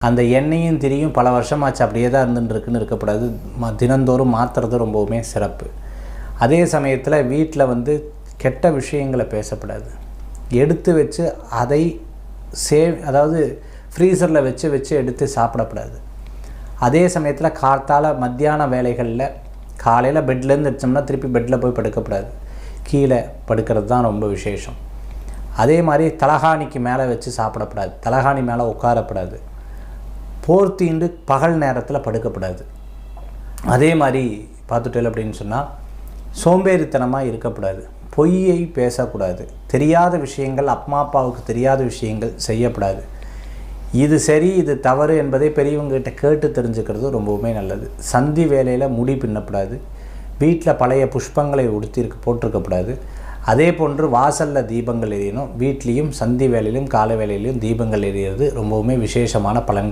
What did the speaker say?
அந்த எண்ணெயும் திரியும் பல வருஷமாச்சு அப்படியே தான் இருந்துட்டுருக்குன்னு இருக்கக்கூடாது. தினந்தோறும் மாற்றுறது ரொம்பவுமே சிறப்பு. அதே சமயத்தில் வீட்டில் கெட்ட விஷயங்களை பேசக்கூடாது. எடுத்து வச்சு அதை அதாவது ஃப்ரீசரில் வச்சு எடுத்து சாப்பிடக்கூடாது. அதே சமயத்தில் காத்தால மத்தியான வேலைகளில் காலையில் பெட்லேருந்து எடுத்தோம்னா திருப்பி பெட்டில் போய் படுக்கக்கூடாது. கீழே படுக்கிறது தான் ரொம்ப விசேஷம். அதே மாதிரி தலகாணிக்கு மேலே வச்சு சாப்பிடக்கூடாது. தலகாணி மேலே உட்காரக்கூடாது. போர்த்தீண்டு பகல் நேரத்தில் படுக்கக்கூடாது. அதே மாதிரி பார்த்துட்டேன் அப்படின்னு சொன்னால் சோம்பேறித்தனமாக இருக்கக்கூடாது. பொய்யை பேசக்கூடாது. தெரியாத விஷயங்கள், அம்மா அப்பாவுக்கு தெரியாத விஷயங்கள் செய்யக்கூடாது. இது சரி இது தவறு என்பதை பெரியவங்ககிட்ட கேட்டு தெரிஞ்சுக்கிறது ரொம்பவுமே நல்லது. சந்தி வேலையில் முடி பின்னக்கூடாது. வீட்டில் பழைய புஷ்பங்களை போட்டிருக்கக்கூடாது. அதே போன்று வாசலில் தீபங்கள் எரியணும். வீட்லேயும் சந்தி வேலையிலும் காலை வேலையிலையும் தீபங்கள் எரிகிறது ரொம்பவுமே விசேஷமான பலன்கள்.